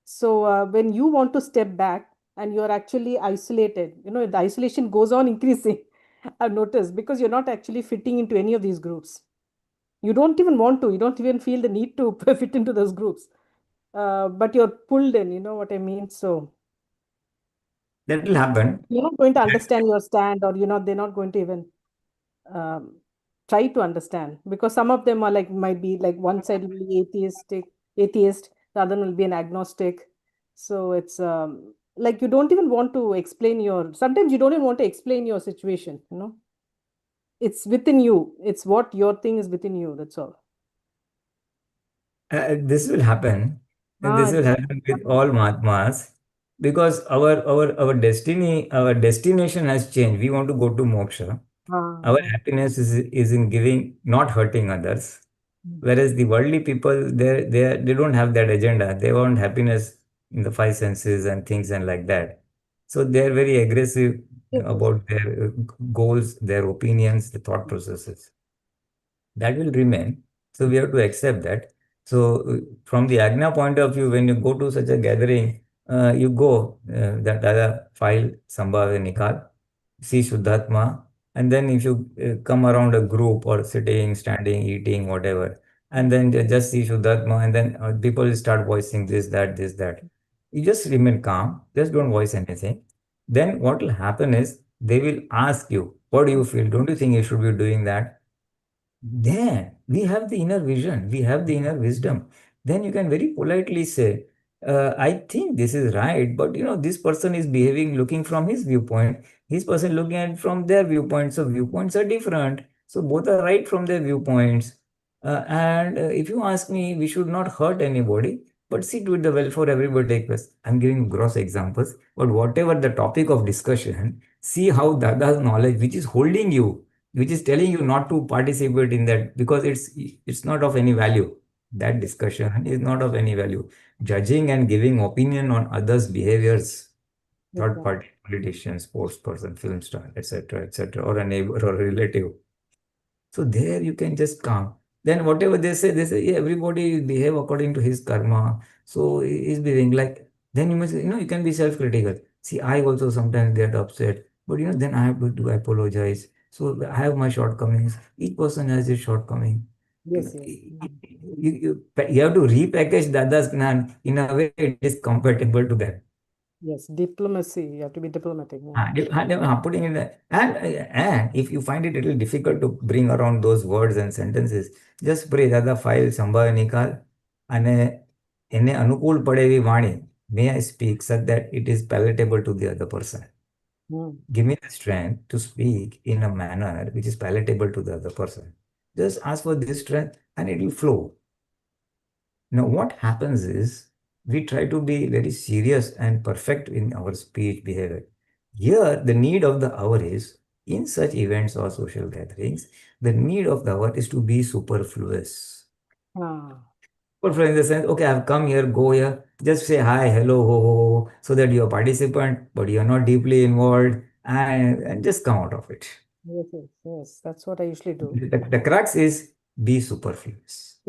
So when you want to step back and you're actually isolated, the isolation goes on increasing. I've noticed, because you're not actually fitting into any of these groups. You don't even want to, you don't even feel the need to fit into those groups. But you're pulled in, you know what I mean? So that will happen. You're not going to understand your stand, or they're not going to even try to understand, because some of them might be like one side will be atheist, the other will be an agnostic. So it's you don't even want to explain sometimes you don't even want to explain your situation, it's within you, it's what your thing is within you, that's all. This will happen. And this will happen with all Mahatmas, because our destination has changed. We want to go to moksha. Our happiness is in giving, not hurting others. Whereas the worldly people, they don't have that agenda. They want happiness in the five senses and things and like that. So they're very aggressive about their goals, their opinions, the thought processes. That will remain. So we have to accept that. So from the Agna point of view, when you go to such a gathering, you go that Dada file Sambhava Nikal, see Shudhdhatma, and then if you come around a group or sitting, standing, eating, whatever, and then just see Shudhdhatma, and then people will start voicing this, that. You just remain calm, just don't voice anything. Then what will happen is they will ask you, what do you feel? Don't you think you should be doing that? Then we have the inner vision, we have the inner wisdom. Then you can very politely say, I think this is right, but this person is behaving, looking from his viewpoint, his person looking at it from their viewpoint. So viewpoints are different. So both are right from their viewpoints. And if you ask me, we should not hurt anybody, but sit with the welfare, everybody take place. I'm giving gross examples, but whatever the topic of discussion, see how Dada's knowledge, which is holding you, which is telling you not to participate in that because it's not of any value. That discussion is not of any value. Judging and giving opinion on others' behaviors, third party politician, sports person, film star, etc., or a neighbor or a relative. So there you can just calm. Then whatever they say, yeah, everybody behave according to his karma. So he is behaving like, then you must, you can be self-critical. See, I also sometimes get upset, but then I have to do apologize. So I have my shortcomings. Each person has his shortcoming. Yes, You have to repackage Dada's Gnan in a way it is compatible to that. yes, diplomacy. You have to be diplomatic. Putting in that, and if you find it a little difficult to bring around those words and sentences, just pray Dada file સંભાળ નિકાલ અને એને અનુકૂળ પડે એવી વાણી may I speak such that it is palatable to the other person. Give me the strength to speak in a manner which is palatable to the other person. Just ask for this strength and it will flow. Now, what happens is we try to be very serious and perfect in our speech behavior. Here, the need of the hour is, in such events or social gatherings, the need of the hour is to be superfluous. Superfluous in the sense, okay, I've come here, go here, just say hi, hello, ho, ho, ho, so that you're a participant, but you're not deeply involved, and just come out of it. Yes, that's what I usually do. The crux is be superfluous.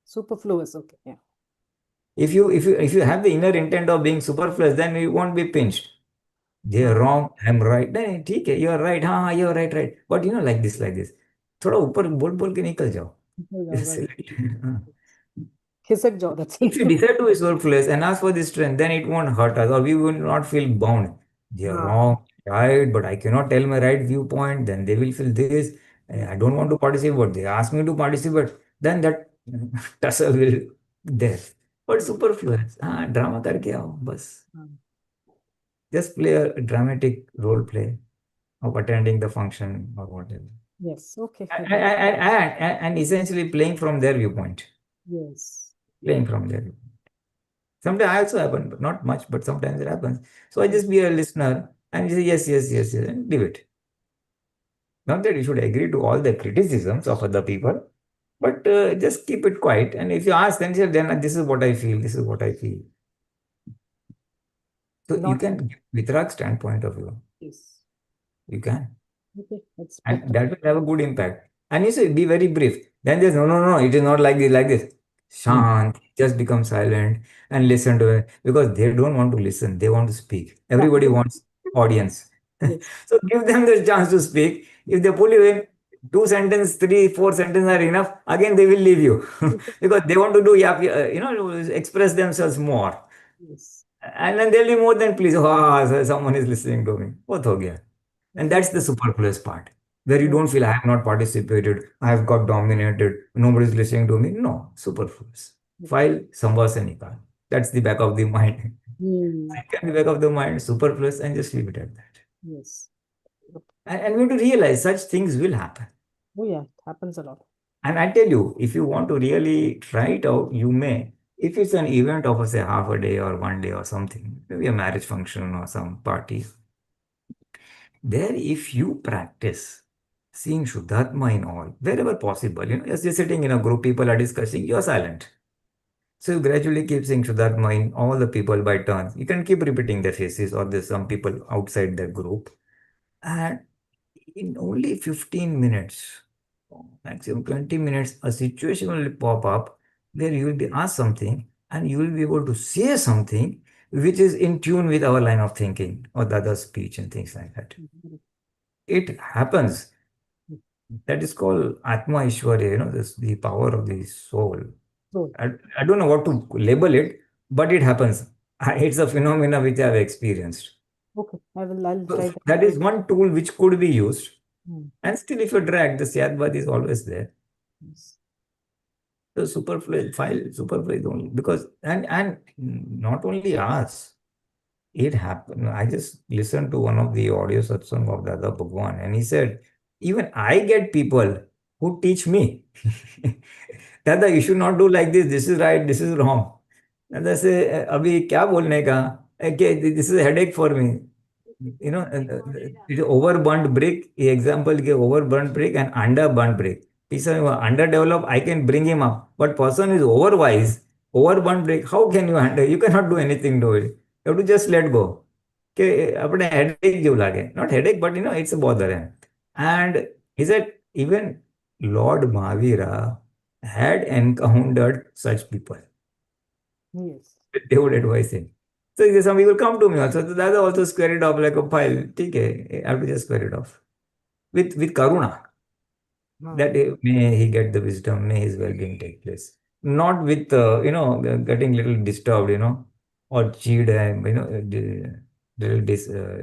Superfluous, okay, yeah. If you have the inner intent of being superfluous, then you won't be pinched. They are wrong, I'm right. Then ठीक है, you're right. हाँ, you're right. But like this. थोड़ा ऊपर बोल के निकल जाओ. खिसक जाओ, that's it. If you decide to be superfluous and ask for this strength, then it won't hurt us, or we will not feel bound. They are wrong, right, but I cannot tell my right viewpoint. Then they will feel this. I don't want to participate, but they ask me to participate. Then that tussle will there. But superfluous. Drama करके आओ बस. Just play a dramatic role play of attending the function or whatever. Yes, okay. And essentially playing from their viewpoint. Yes. Playing from their viewpoint. Sometimes I also happen, but not much, but sometimes it happens. So I just be a listener and say yes, and leave it. Not that you should agree to all the criticisms of other people, but just keep it quiet. And if you ask, then say, then this is what I feel. This is what I feel. So you can give Vitrag's standpoint of view. Yes. You can. Okay, that's and that will have a good impact. And you say, be very brief. Then there's no, it is not like this. Shant, just become silent and listen to it because they don't want to listen. They want to speak. Everybody wants audience. So give them the chance to speak. If they pull you in, 2 sentences, 3, 4 sentences are enough. Again, they will leave you because they want to do, express themselves more. Yes. And then they'll be more than pleased. Oh, someone is listening to me. Both ho gaya. And that's the superfluous part, where you don't feel I have not participated, I have got dominated, nobody's listening to me. No, superfluous. File sambha se nikal. That's the back of the mind. The back of the mind, superfluous, and just leave it at that. Yes. And we have to realize such things will happen. Oh yeah, it happens a lot. And I tell you, if you want to really try it out, you may. If it's an event of, say, half a day or 1 day or something, maybe a marriage function or some party, there, if you practice seeing Shudhdhatma in all, wherever possible, as you're sitting in a group, people are discussing, you're silent. So you gradually keep seeing Shudhdhatma in all the people by turns. You can keep repeating their faces, or there's some people outside the group. And in only 15 minutes, maximum 20 minutes, a situation will pop up where you will be asked something and you will be able to say something which is in tune with our line of thinking or the other speech and things like that. It happens. That is called Atma Ishwarya, this the power of the soul. I don't know what to label it, but it happens. It's a phenomena which I have experienced. Okay, I'll try that. That is one tool which could be used. And still, if you drag, the Syadvad is always there. Yes. The superfluous only because and not only us, it happened. I just listened to one of the audio satsang of Dada Bhagwan, and he said, even I get people who teach me, Dada, you should not do like this. This is right. This is wrong. Dada say, Abhi kya bolne ka? Okay, this is a headache for me. it's overburnt brick. Example, overburnt brick and underburnt brick. Person who are underdeveloped, I can bring him up. But person who is overwise, overburnt brick, how can you handle? You cannot do anything to it. You have to just let go. કે આપણે headache જેવું લાગે. Not headache, but it's a bother. And he said even Lord Mahavira had encountered such people. Yes. They would advise him. So some people come to me also. So Dada also square it off like a file. Okay, I have to just square it off. With karuna. Ah. That may he get the wisdom, may his well-being take place. Not with, getting little disturbed, or cheated and, little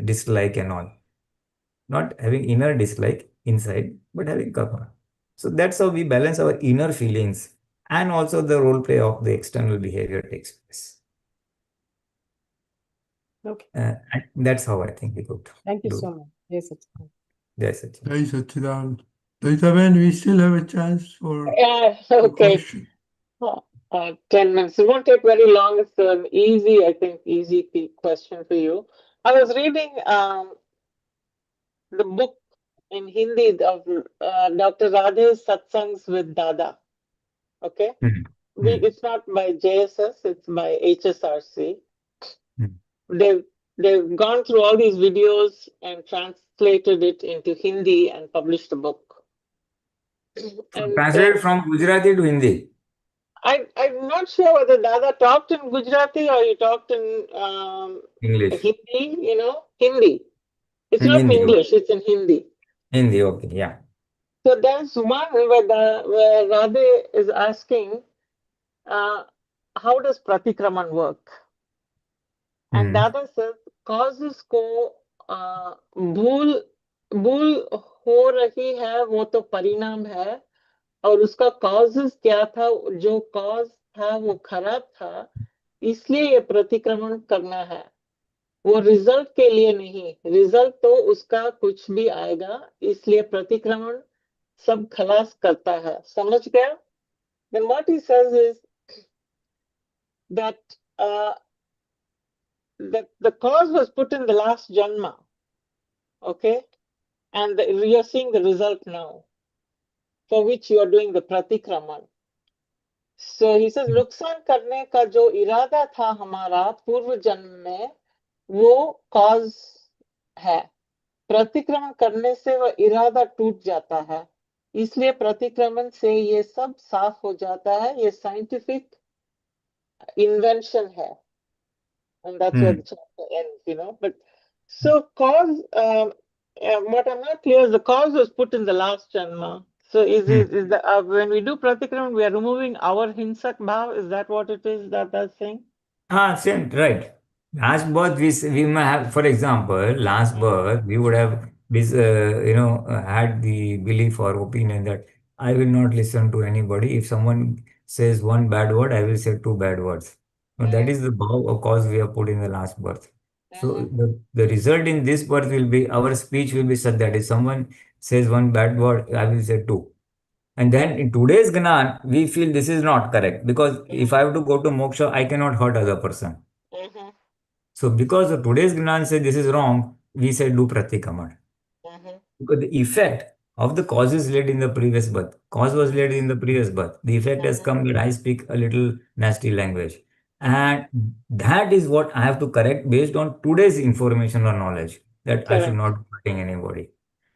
dislike and all. Not having inner dislike inside, but having karuna. So that's how we balance our inner feelings, and also the role play of the external behavior takes place. Okay. And that's how I think we could Thank you do so it. much. Yes, Satsang. Yes, Sachin. Jai Satchidanand. Daitaben, we still have a chance for a Okay. question. 10 minutes. It won't take very long. It's an easy question for you. I was reading the book in Hindi of Dr. Radhe's Satsangs with Dada. Okay. Mhm. It's not by JSS, it's by HSRC. Mhm. They've gone through all these videos and translated it into Hindi and published a book. And Translated from Gujarati to Hindi. I'm not sure whether Dada talked in Gujarati or he talked in English. Hindi, Hindi. It's In not in Hindi. English, it's in Hindi. Hindi, okay, yeah. So there's one where Radhe is asking, how does Pratikraman work? And Dada says, causes को भूल हो रही है वो तो परिणाम है और उसका causes क्या था, जो cause था वो खराब था, इसलिए ये प्रतिक्रमण करना है, वो रिजल्ट के लिए नहीं, रिजल्ट तो उसका कुछ भी आएगा, इसलिए प्रतिक्रमण सब खलास करता है. समझ गया? Then what he says is that the cause was put in the last janma, okay, and we are seeing the result now, for which you are doing the pratikraman. So he says नुकसान करने का जो इरादा था हमारा पूर्व जन्म में वो cause है, प्रतिक्रमण करने से वह इरादा टूट जाता है, इसलिए प्रतिक्रमण से ये सब साफ हो जाता है, ये साइंटिफिक इन्वेंशन है. And that's where the chapter ends, But so cause, what I'm not clear is the cause was put in the last janma. So is the when we do pratikraman, we are removing our hinsak bhav? Is that what it is that that's saying? Same, right. Last birth, we may have, for example, last birth, we would have this, had the belief or opinion that I will not listen to anybody. If someone says one bad word, I will say two bad words. Now, that is the bhav or cause we have put in the last birth. So the result in this birth will be, our speech will be such that if someone says one bad word, I will say two. And then in today's Gnan, we feel this is not correct because if I have to go to moksha, I cannot hurt other person. So because of today's Gnan says this is wrong, we say do Pratikraman. Because the effect of the cause is laid in the previous birth. Cause was laid in the previous birth. The effect has come that I speak a little nasty language. And that is what I have to correct based on today's information or knowledge that I should not be hurting anybody.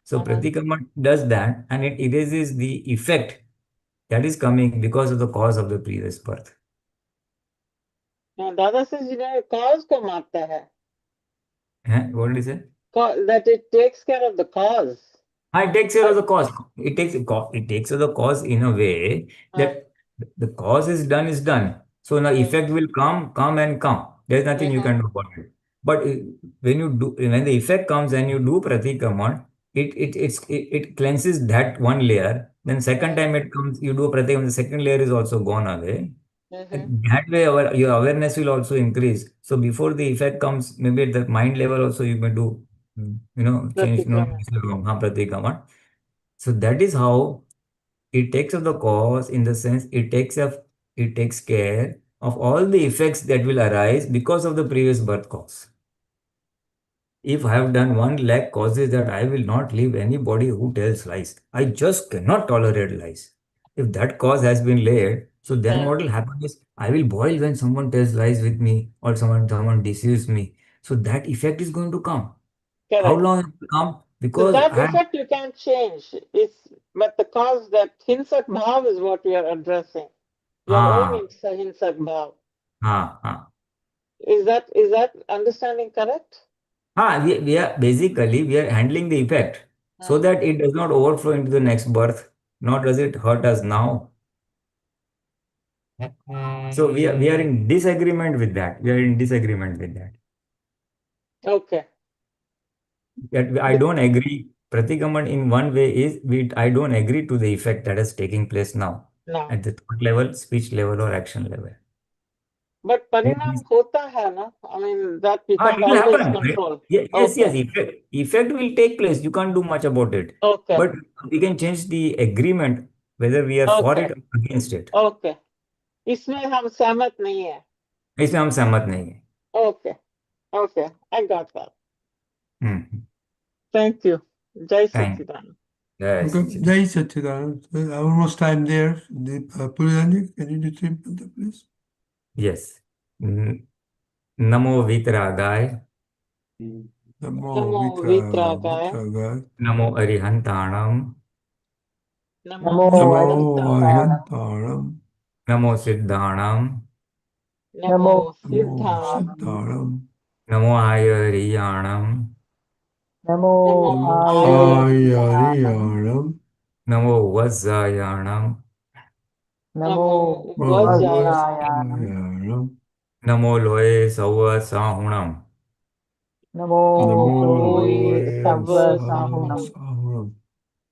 So Pratikraman does that and it erases the effect that is coming because of the cause of the previous birth. Now Dada says, cause ko maarta hai. What did he say? That it takes care of the cause. It takes care of the cause. It takes of the cause in a way that the cause is done. So the effect will come and come. There's nothing you can do about it. But when the effect comes and you do Pratikraman, it cleanses that one layer. Then second time it comes, you do Pratikraman, the second layer is also gone away. That way your awareness will also increase. So before the effect comes, maybe at the mind level also you may do, change, Pratikraman. So that is how it takes of the cause, in the sense it takes care of all the effects that will arise because of the previous birth cause. if I have done 1 lakh causes that I will not leave anybody who tells lies. I just cannot tolerate lies. If that cause has been laid, so then Hmm. what will happen is I will boil when someone tells lies with me or someone deceives me. So that effect is going to come. How Correct. long it will come? So Because that I have effect you can't change. But the cause that hinsak bhav is what we are addressing. Your own ah hinsak bhav. ah. Is that understanding correct? We are basically we are handling the effect so Hmm. that it does not overflow into the next birth, nor does it hurt us now. So we are in disagreement with that. We are in disagreement with that. Okay. That I don't agree. Pratikraman in one way is I don't agree to the effect that is taking place now Now. at the thought level, speech level, or action level. But It parinam is- hota hai na? I mean, that we can't it will always happen. control. Yes, Okay. Effect will take place. You can't do much about it. Okay. But we can change the agreement whether we are for it Okay. or against it. Okay. इसमें हम सहमत नहीं है. इसमें हम सहमत नहीं है. Okay. Okay. I got that. Hmm. Thank you. Jai Thank Satchidanand. Jai Okay, Satchidanand. Jai Satchidanand. Almost time there. Pulinanji, can you retrieve that, please? Yes. Namo Vitragaय. Namo Namo Vitragaya. Vitragaya. Namo Arihantanam. Namo Namo Arihantanam. Arihantaram. Namo Siddhanam. Namo Namo Siddhanam. Siddharam. Namo Ayariyanam. Namo Namo Ayariyanam. Ayariyanam. Namo Vajjayanam. Namo Namo Vajjayanam. Vajayanam. Namo Loe Sauva Sahunam. Namo Namo Loe Loe Sabba Sahunam. Sahuram.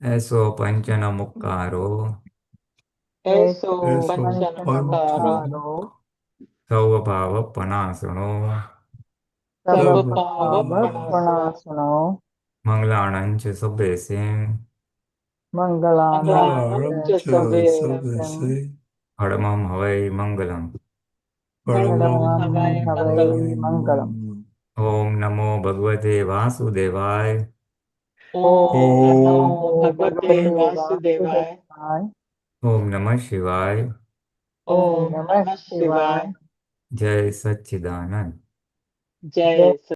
Eso Panchana Mukkaro. Eso Eso Panchanamukaro. Pancham. Sauva Bhava Panasano. Sabba Sarva Pava Panasano. Manglanam Cha Sabbesim. Manglanam Mangalam cha cha Sabbe. sabese. Padamam Havai Mangalam. Paramam Havai Mangalam. Paramam. Om Namo Bhagavate Vasudevaya. Om Namo Om Bhagavate Vasudevaya. Om Namah Shivaya. Om Namah Shivaya. Jai Satchidanand. Jai